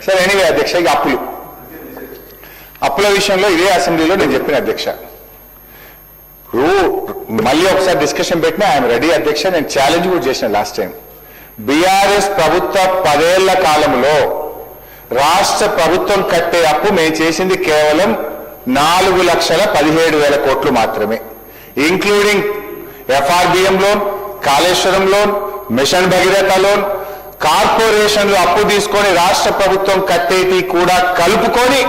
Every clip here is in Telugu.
సరే ఎనీవే అధ్యక్ష, ఇక అప్పుల విషయంలో ఇదే అసెంబ్లీలో నేను చెప్పిన అధ్యక్ష, మళ్ళీ ఒకసారి డిస్కషన్ పెట్టినా ఐఎమ్ రెడీ అధ్యక్ష. నేను ఛాలెంజ్ కూడా చేసిన లాస్ట్ టైం. బీఆర్ఎస్ ప్రభుత్వ 10 ఏళ్ల కాలంలో రాష్ట్ర ప్రభుత్వం కట్టే అప్పు మేము చేసింది కేవలం 4,17,000 కోట్లు మాత్రమే, including FRBM loan, Kaleshwaram loan, mission Bhagiratha loan, కార్పొరేషన్లు అప్పు తీసుకొని రాష్ట్ర ప్రభుత్వం కట్టేటి కూడా కలుపుకొని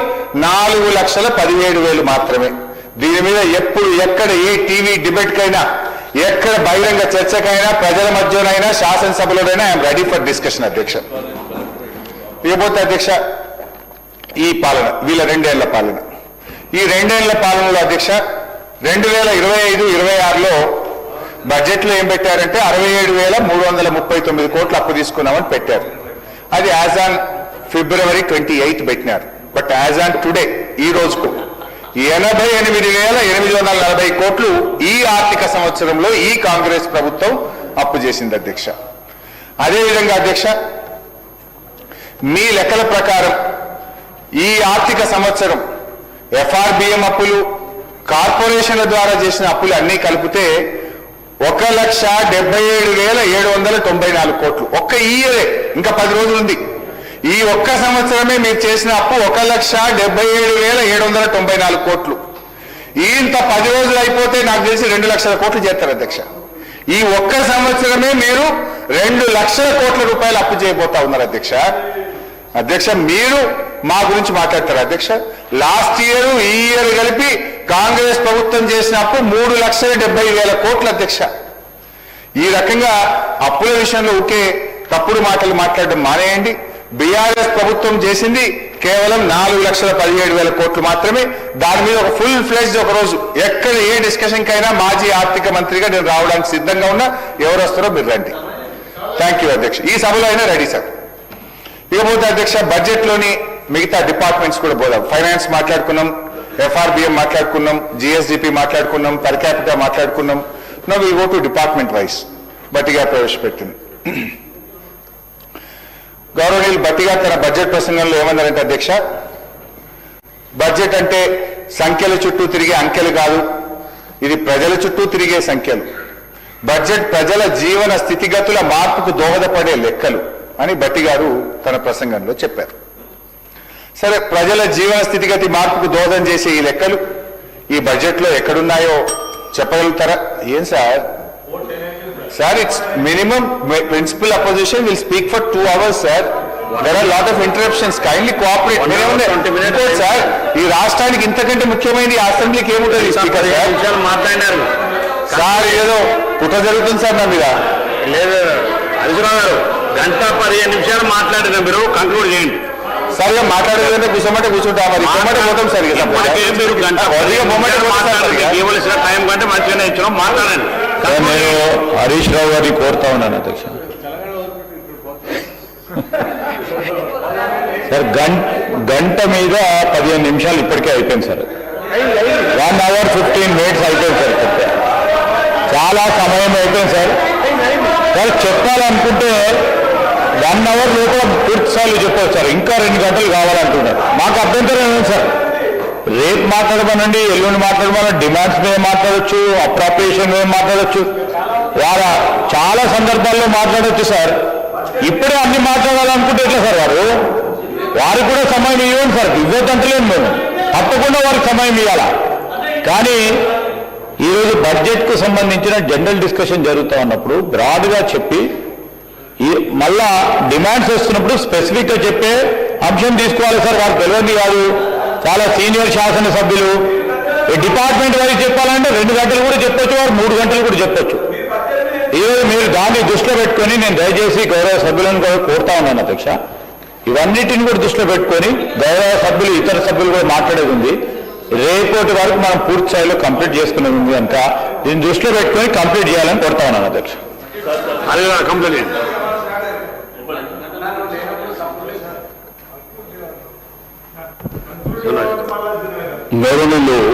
4,17,000 మాత్రమే. దీని మీద ఎప్పుడు ఎక్కడ ఏ టీవీ డిబేట్ కైనా, ఎక్కడ బహిరంగ చర్చకైనా, ప్రజల మధ్యనైనా, శాసనసభలోనైనా ఐఎమ్ రెడీ ఫర్ డిస్కషన్ అధ్యక్ష. ఇకపోతే అధ్యక్ష, ఈ పాలన వీళ్ళ 2 ఏళ్ల పాలన, ఈ 2 ఏళ్ల పాలనలో అధ్యక్ష 2025-26లో బడ్జెట్లో ఏం పెట్టారంటే 67,339 కోట్లు అప్పు తీసుకున్నామని పెట్టారు. అది యాజ్ ఆన్ February 28 పెట్టినారు. బట్ యాజ్ ఆన్ టుడే ఈ రోజుకు 88,840 కోట్లు ఈ ఆర్థిక సంవత్సరంలో ఈ కాంగ్రెస్ ప్రభుత్వం అప్పు చేసింది అధ్యక్ష. అదేవిధంగా అధ్యక్ష, మీ లెక్కల ప్రకారం ఈ ఆర్థిక సంవత్సరం FRBM అప్పులు, కార్పొరేషన్ల ద్వారా చేసిన అప్పులు అన్నీ కలిపితే 1,77,794 కోట్లు. ఒక్క ఇయరే, ఇంకా 10 రోజులు ఉంది. ఈ ఒక్క సంవత్సరమే మీరు చేసిన అప్పు 1,77,794 కోట్లు. ఇంత 10 రోజులు అయిపోతే నాకు తెలిసి 2 లక్షల కోట్లు చేస్తారు అధ్యక్ష. ఈ ఒక్క సంవత్సరమే మీరు 2 లక్షల కోట్ల రూపాయలు అప్పు చేయబోతా ఉన్నారు అధ్యక్ష. అధ్యక్ష, మీరు మా గురించి మాట్లాడతారు అధ్యక్ష. లాస్ట్ ఇయర్ ఈ ఇయర్ కలిపి కాంగ్రెస్ ప్రభుత్వం చేసిన అప్పు 3,70,000 కోట్లు అధ్యక్ష. ఈ రకంగా అప్పుల విషయంలో ఒకే తప్పుడు మాటలు మాట్లాడడం మానేయండి. బీఆర్ఎస్ ప్రభుత్వం చేసింది కేవలం 4,17,000 కోట్లు మాత్రమే. దాని మీద ఒక ఫుల్ ఫ్లెజ్డ్ ఒక రోజు ఎక్కడ ఏ డిస్కషన్ కైనా మాజీ ఆర్థిక మంత్రిగా నేను రావడానికి సిద్ధంగా ఉన్నా. ఎవరు వస్తారో మీరు రండి. థ్యాంక్ యూ అధ్యక్ష. ఈ సభలో అయినా రెడీ సార్. ఇకపోతే అధ్యక్ష, బడ్జెట్లోని మిగతా డిపార్ట్మెంట్స్ కూడా పోదాం. ఫైనాన్స్ మాట్లాడుకున్నాం, FRBM మాట్లాడుకున్నాం, GSDP మాట్లాడుకున్నాం, పర్ క్యాపిటల్ మాట్లాడుకున్నాం. Now we go to department wise. బట్టిగా ప్రవేశపెట్టింది. గౌరవనీయులు బట్టిగా తన బడ్జెట్ ప్రసంగంలో ఏమన్నారంటే అధ్యక్ష, బడ్జెట్ అంటే సంఖ్యల చుట్టూ తిరిగే అంకెలు కాదు, ఇది ప్రజల చుట్టూ తిరిగే సంఖ్యలు. బడ్జెట్ ప్రజల జీవన స్థితిగతుల మార్పుకు దోహదపడే లెక్కలు అని బట్టి గారు తన ప్రసంగంలో చెప్పారు. సరే, ప్రజల జీవన స్థితిగతి మార్పుకు దోహదం చేసే ఈ లెక్కలు ఈ బడ్జెట్లో ఎక్కడున్నాయో చెప్పగలుగుతారా? ఏం sir? Sir, it's minimum principle opposition will speak for 2 hours sir. There are lot of interruptions. Kindly cooperate. Sir, ఈ రాష్ట్రానికి ఇంతకంటే ముఖ్యమైనది అసెంబ్లీకి ఏముంటుంది? స్పీకర్ సార్ మాట్లాడినారు సార్, ఏదో కుట్ర జరుగుతుంది సార్ నా మీద. లేదు హరీశ్రావు గారు, 1:15 మాట్లాడిన మీరు కంక్లూడ్ చేయండి. సరిగా మాట్లాడేదంటే కూర్చోమంటే కూర్చుంటా, మరి పోతాం సార్. ఇవ్వవలసిన టైం కంటే మంచిగానే ఇచ్చినాం, మాట్లాడండి. నేను హరీష్ రావు గారిని కోరుతా ఉన్నాను అధ్యక్ష. సార్, గంట మీద 15 నిమిషాలు ఇప్పటికే అయిపోయింది సార్. 1 hour 15 minutes అయిపోయింది సార్. చాలా సమయం అయిపోయింది సార్. సార్, చెప్పాలనుకుంటే 1 hour లోపల పూర్తి స్థాయిలో చెప్పవచ్చు సార్. ఇంకా 2 గంటలు కావాలంటున్నారు. మాకు అభ్యంతరం ఏమైంది సార్? రేపు మాట్లాడమనండి, ఎల్లుండి మాట్లాడమని, డిమాండ్స్ మీద మాట్లాడచ్చు, అప్రాప్రియేషన్ మీద మాట్లాడచ్చు, చాలా సందర్భాల్లో మాట్లాడచ్చు సార్. ఇప్పుడే అన్ని మాట్లాడాలనుకుంటే ఎట్లా సార్? వారికి కూడా సమయం ఇవ్వండి సార్. ఇవ్వద్దంటలేము మేము, తప్పకుండా వారికి సమయం ఇవ్వాలా. కానీ ఈరోజు బడ్జెట్కు సంబంధించిన జనరల్ డిస్కషన్ జరుగుతూ ఉన్నప్పుడు బ్రాడ్గా చెప్పి మళ్ళా డిమాండ్స్ వస్తున్నప్పుడు స్పెసిఫిక్గా చెప్పే అంశం తీసుకోవాలి సార్. వారికి తెలియదు కాదు. చాలా సీనియర్ శాసనసభ్యులు డిపార్ట్మెంట్ వారికి చెప్పాలంటే 2 గంటలు కూడా చెప్పొచ్చు, వారు 3 గంటలు కూడా చెప్పొచ్చు. ఈరోజు మీరు దాన్ని దృష్టిలో పెట్టుకొని నేను దయచేసి గౌరవ సభ్యులను కూడా కోరుతా ఉన్నాను అధ్యక్ష, ఇవన్నిటిని కూడా దృష్టిలో పెట్టుకొని గౌరవ సభ్యులు, ఇతర సభ్యులు కూడా మాట్లాడేది ఉంది. రేపటి వరకు మనం పూర్తి స్థాయిలో కంప్లీట్ చేసుకునేది ఉంది కనుక దీన్ని దృష్టిలో పెట్టుకొని కంప్లీట్ చేయాలని కోరుతా ఉన్నాను అధ్యక్ష. అది కంప్లీట్ గౌరవనీయులు